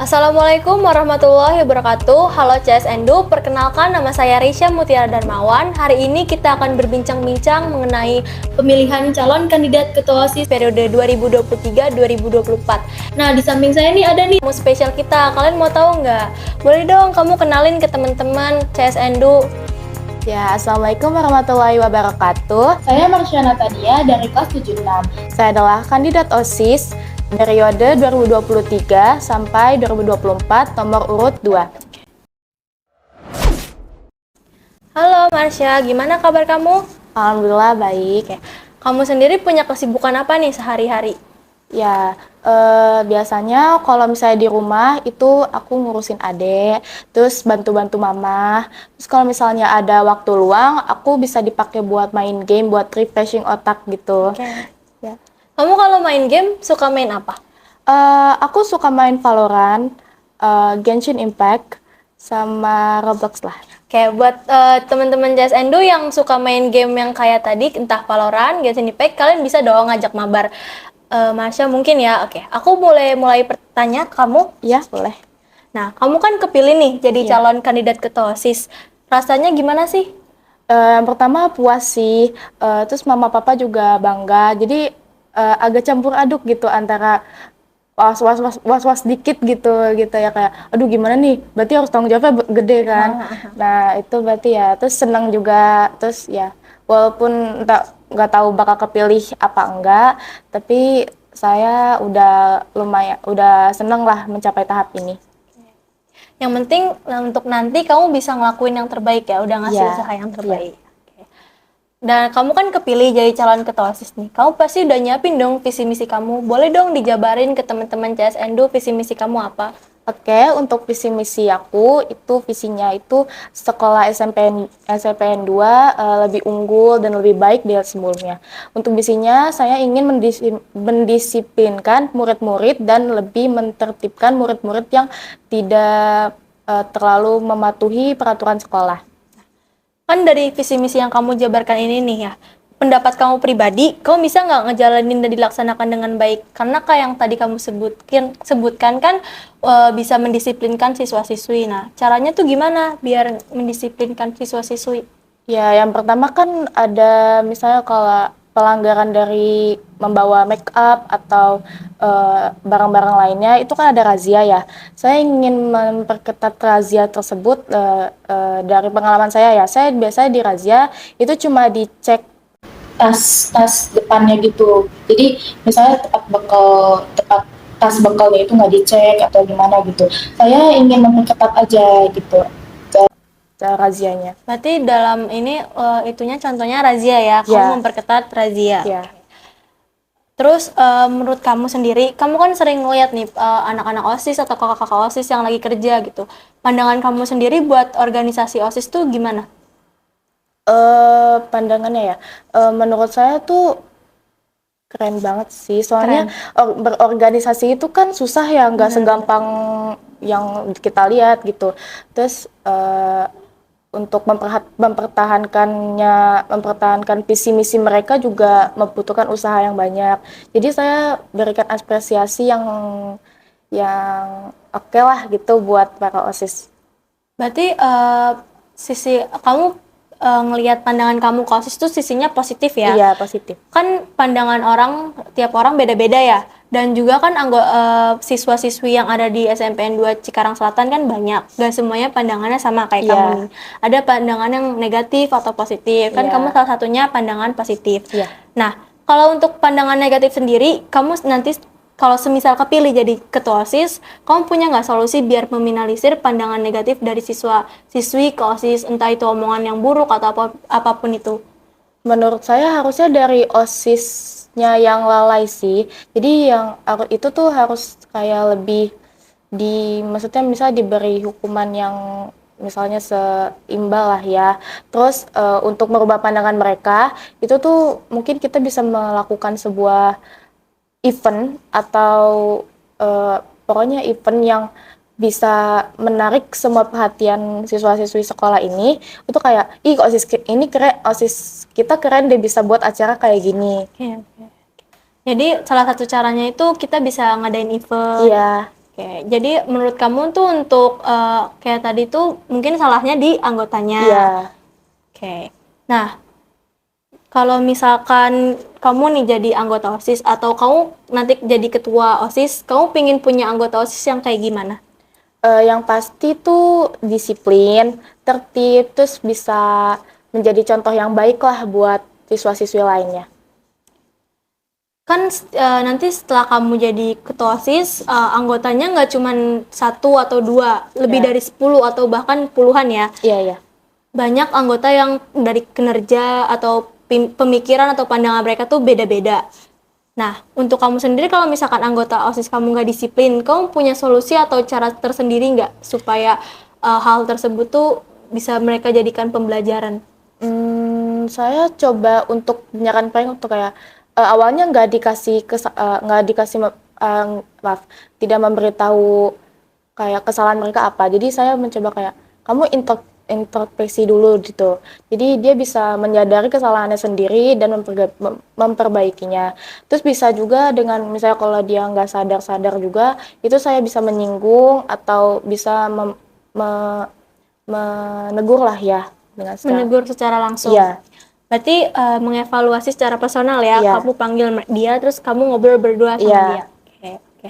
Assalamualaikum warahmatullahi wabarakatuh. Halo CSNDU, perkenalkan nama saya Risha Mutiara Darmawan. Hari ini kita akan berbincang-bincang mengenai pemilihan calon kandidat ketua OSIS periode 2023-2024. Nah, di samping saya nih ada nih tamu spesial kita. Kalian mau tahu nggak? Boleh dong kamu kenalin ke teman-teman CSNDU. Ya, Assalamualaikum warahmatullahi wabarakatuh. Saya Marsyana Tadia dari kelas 76. Saya adalah kandidat OSIS periode 2023 sampai 2024 nomor urut 2. Halo Marsha, gimana kabar kamu? Alhamdulillah baik. Kamu sendiri punya kesibukan apa nih sehari-hari? Ya, biasanya kalau misalnya di rumah itu aku ngurusin adek, terus bantu-bantu mama. Terus kalau misalnya ada waktu luang, aku bisa dipakai buat main game, buat refreshing otak gitu. Ya. Kamu kalau main game suka main apa? Aku suka main Valorant, Genshin Impact, sama Roblox lah. Oke, buat teman-teman CSNDU yang suka main game yang kayak tadi, entah Valorant, Genshin Impact, kalian bisa dong ngajak mabar. Marsha mungkin ya. Oke, aku mulai bertanya kamu. Ya, boleh. Nah, kamu kan kepilih nih jadi calon kandidat ketua OSIS. Rasanya gimana sih? Yang pertama puas sih, terus mama papa juga bangga. Jadi agak campur aduk gitu antara was-was dikit gitu ya, kayak aduh gimana nih, berarti harus tanggung jawabnya gede kan. Nah itu berarti ya, terus senang juga, terus ya walaupun nggak tahu bakal kepilih apa enggak, tapi saya udah lumayan, udah seneng lah mencapai tahap ini. Yang penting untuk nanti kamu bisa ngelakuin yang terbaik ya, udah ngasih usaha yang terbaik. Dan kamu kan kepilih jadi calon ketua OSIS nih. Kamu pasti udah nyiapin dong visi misi kamu. Boleh dong dijabarin ke teman-teman CSNDU visi misi kamu apa? Oke, untuk visi misi aku itu visinya itu sekolah SMPN 2 lebih unggul dan lebih baik dari sebelumnya. Untuk visinya saya ingin mendisiplinkan murid-murid dan lebih mentertibkan murid-murid yang tidak terlalu mematuhi peraturan sekolah. Kan dari visi misi yang kamu jabarkan ini nih ya, pendapat kamu pribadi, kamu bisa nggak ngejalanin dan dilaksanakan dengan baik? Karena kayak yang tadi kamu sebutkan kan bisa mendisiplinkan siswa-siswi. Nah, caranya tuh gimana biar mendisiplinkan siswa-siswi? Ya, yang pertama kan ada misalnya kalau pelanggaran dari membawa make up atau barang-barang lainnya, itu kan ada razia ya. Saya ingin memperketat razia tersebut dari pengalaman saya ya. Saya biasanya di razia itu cuma dicek Tas depannya gitu. Jadi misalnya tempat tas bekalnya itu nggak dicek atau gimana gitu. Saya ingin memperketat aja gitu razianya. Berarti dalam ini itunya contohnya razia ya, kamu memperketat razia. Terus menurut kamu sendiri, kamu kan sering ngeliat nih anak-anak OSIS atau kakak-kakak OSIS yang lagi kerja gitu. Pandangan kamu sendiri buat organisasi OSIS tuh gimana? Pandangannya ya, menurut saya tuh keren banget sih, soalnya berorganisasi itu kan susah ya, nggak segampang yang kita lihat gitu. Terus untuk mempertahankan visi misi mereka juga membutuhkan usaha yang banyak. Jadi saya berikan apresiasi yang oke lah gitu buat para OSIS. Berarti sisi kamu ngelihat pandangan kamu ke OSIS tuh sisinya positif ya? Iya, positif. Kan pandangan tiap orang beda-beda ya. Dan juga kan siswa-siswi yang ada di SMPN 2 Cikarang Selatan kan banyak. Gak semuanya pandangannya sama kayak kamu nih. Ada pandangan yang negatif atau positif. Kan kamu salah satunya pandangan positif. Nah, kalau untuk pandangan negatif sendiri, kamu nanti kalau semisal kepilih jadi ketua OSIS, kamu punya nggak solusi biar meminimalisir pandangan negatif dari siswa-siswi ke OSIS, entah itu omongan yang buruk atau apapun itu? Menurut saya harusnya dari OSISnya yang lalai sih. Jadi yang itu tuh harus kayak lebih maksudnya misalnya diberi hukuman yang misalnya seimbang lah ya. Terus untuk merubah pandangan mereka, itu tuh mungkin kita bisa melakukan sebuah event atau pokoknya event yang bisa menarik semua perhatian siswa-siswi sekolah ini. Itu kayak, ih OSIS ini keren, OSIS kita keren deh bisa buat acara kayak gini. Jadi salah satu caranya itu kita bisa ngadain event. Iya. Oke, jadi menurut kamu tuh untuk kayak tadi tuh mungkin salahnya di anggotanya. Iya. Oke. Nah, kalau misalkan kamu nih jadi anggota OSIS atau kamu nanti jadi ketua OSIS, kamu pingin punya anggota OSIS yang kayak gimana? Yang pasti tuh disiplin, tertib, terus bisa menjadi contoh yang baik lah buat siswa-siswi lainnya. Kan nanti setelah kamu jadi ketua OSIS, anggotanya nggak cuma 1 atau 2, lebih Ya. dari 10 atau bahkan puluhan ya. Iya, iya. Banyak anggota yang dari kinerja atau pemikiran atau pandangan mereka tuh beda-beda. Nah, untuk kamu sendiri kalau misalkan anggota OSIS kamu nggak disiplin, kamu punya solusi atau cara tersendiri nggak supaya hal tersebut tuh bisa mereka jadikan pembelajaran? Saya coba untuk menyarankan untuk kayak awalnya maaf, tidak memberitahu kayak kesalahan mereka apa. Jadi saya mencoba kayak kamu introspeksi dulu gitu. Jadi dia bisa menyadari kesalahannya sendiri dan memperbaikinya. Terus bisa juga dengan misalnya kalau dia nggak sadar juga, itu saya bisa menyinggung atau bisa menegur lah ya dengan Menegur secara langsung. Iya. Berarti mengevaluasi secara personal ya. Iya. Kamu panggil dia terus kamu ngobrol berdua sama Iya. dia. Oke, oke.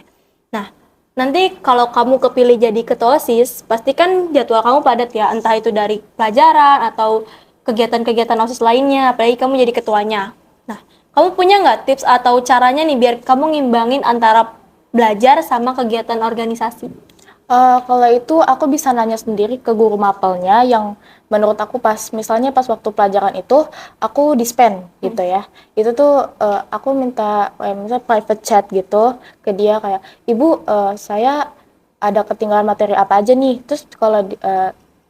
Nah, nanti kalau kamu kepilih jadi ketua OSIS, pasti kan jadwal kamu padat ya, entah itu dari pelajaran atau kegiatan-kegiatan OSIS lainnya, apalagi kamu jadi ketuanya. Nah, kamu punya nggak tips atau caranya nih biar kamu ngimbangin antara belajar sama kegiatan organisasi? Kalau itu aku bisa nanya sendiri ke guru mapelnya yang menurut aku misalnya pas waktu pelajaran itu aku dispen gitu ya. Itu tuh aku minta misalnya private chat gitu ke dia kayak, "Ibu, saya ada ketinggalan materi apa aja nih?" Terus kalau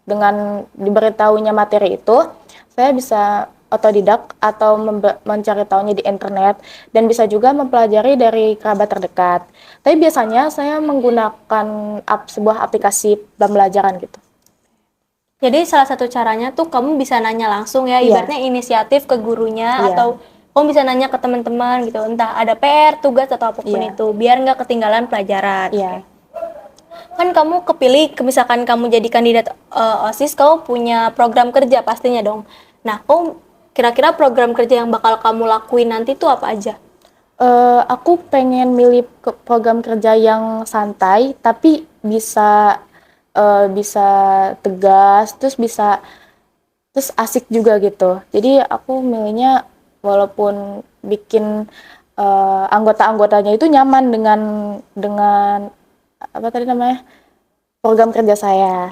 dengan diberitahunya materi itu, saya bisa otodidak atau mencari tahunya di internet dan bisa juga mempelajari dari kerabat terdekat. Tapi biasanya saya menggunakan sebuah aplikasi pembelajaran gitu. Jadi salah satu caranya tuh kamu bisa nanya langsung ya, Iya. ibaratnya inisiatif ke gurunya Iya. atau kamu bisa nanya ke teman-teman gitu, entah ada PR, tugas atau apapun Iya. itu, biar nggak ketinggalan pelajaran. Iya. Kan kamu kepilih, misalkan kamu jadi kandidat OSIS, kamu punya program kerja pastinya dong. Nah, kamu kira-kira program kerja yang bakal kamu lakuin nanti tuh apa aja? Aku pengen milih program kerja yang santai tapi bisa tegas, terus asik juga gitu. Jadi aku milihnya walaupun bikin anggota-anggotanya itu nyaman dengan apa tadi namanya, program kerja saya.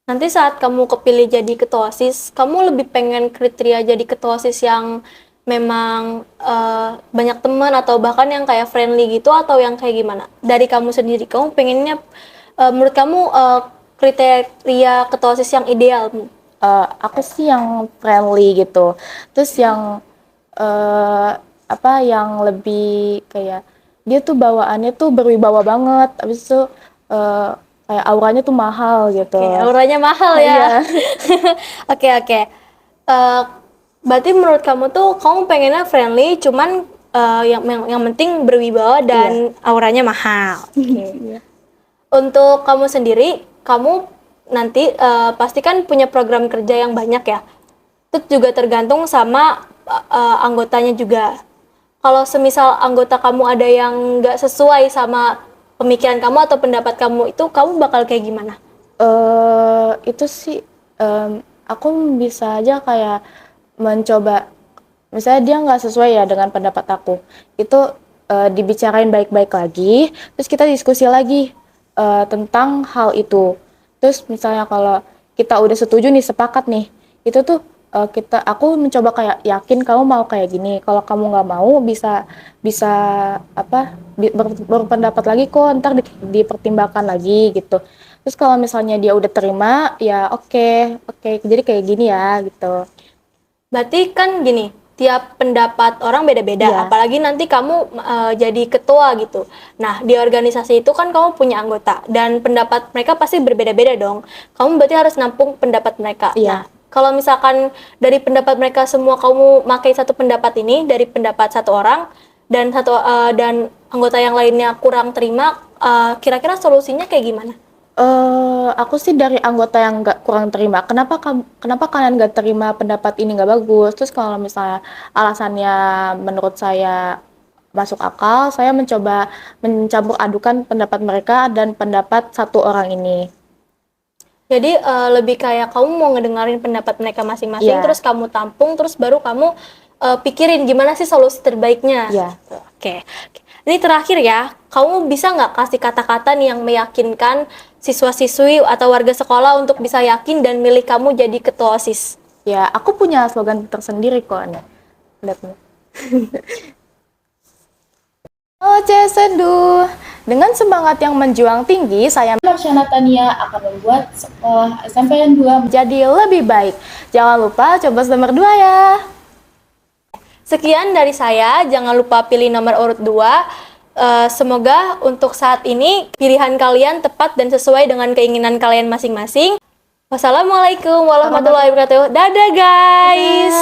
Nanti saat kamu kepilih jadi ketua OSIS, kamu lebih pengen kriteria jadi ketua OSIS yang memang banyak teman atau bahkan yang kayak friendly gitu, atau yang kayak gimana? Dari kamu sendiri, kamu pengennya menurut kamu kriteria ketua OSIS yang ideal? Aku sih yang friendly gitu. Terus yang yang lebih kayak dia tuh bawaannya tuh berwibawa banget. Habis itu kayak auranya tuh mahal gitu. Oke, auranya mahal ya. Iya. Oke. Berarti menurut kamu tuh kamu pengennya friendly, cuman yang penting berwibawa dan auranya mahal. Oke. Untuk kamu sendiri, kamu nanti pasti kan punya program kerja yang banyak ya. Itu juga tergantung sama anggotanya juga. Kalau semisal anggota kamu ada yang nggak sesuai sama pemikiran kamu atau pendapat kamu, itu kamu bakal kayak gimana? Itu sih aku bisa aja kayak mencoba, misalnya dia nggak sesuai ya dengan pendapat aku, itu dibicarain baik-baik lagi, terus kita diskusi lagi tentang hal itu. Terus misalnya kalau kita udah setuju nih, sepakat nih, itu tuh aku mencoba kayak yakin kamu mau kayak gini. Kalau kamu nggak mau bisa berpendapat lagi kok, ntar dipertimbangkan lagi gitu. Terus kalau misalnya dia udah terima ya oke, jadi kayak gini ya gitu. Berarti kan gini, tiap pendapat orang beda-beda, Iya. apalagi nanti kamu jadi ketua gitu. Nah, di organisasi itu kan kamu punya anggota dan pendapat mereka pasti berbeda-beda dong. Kamu berarti harus nampung pendapat mereka. Iya. Nah, kalau misalkan dari pendapat mereka semua kamu pakai satu pendapat ini dari pendapat satu orang dan anggota yang lainnya kurang terima, kira-kira solusinya kayak gimana? Aku sih dari anggota yang nggak kurang terima. Kenapa kalian nggak terima pendapat ini nggak bagus? Terus kalau misalnya alasannya menurut saya masuk akal, saya mencoba mencampur adukan pendapat mereka dan pendapat satu orang ini. Jadi lebih kayak kamu mau ngedengerin pendapat mereka masing-masing, Iya. terus kamu tampung, terus baru kamu pikirin gimana sih solusi terbaiknya. Iya. Oke. Ini terakhir ya, kamu bisa nggak kasih kata-kata nih yang meyakinkan siswa-siswi atau warga sekolah untuk bisa yakin dan milih kamu jadi ketua OSIS? Ya, aku punya slogan tersendiri kok, Anda. Lihat nih. Oce Sendu, dengan semangat yang menjuang tinggi, saya Marsyana Tania akan membuat sekolah SMPN 2 menjadi lebih baik. Jangan lupa coba nomor 2 ya. Sekian dari saya, jangan lupa pilih nomor urut 2. Semoga untuk saat ini pilihan kalian tepat dan sesuai dengan keinginan kalian masing-masing. Wassalamualaikum warahmatullahi wabarakatuh. Dadah guys.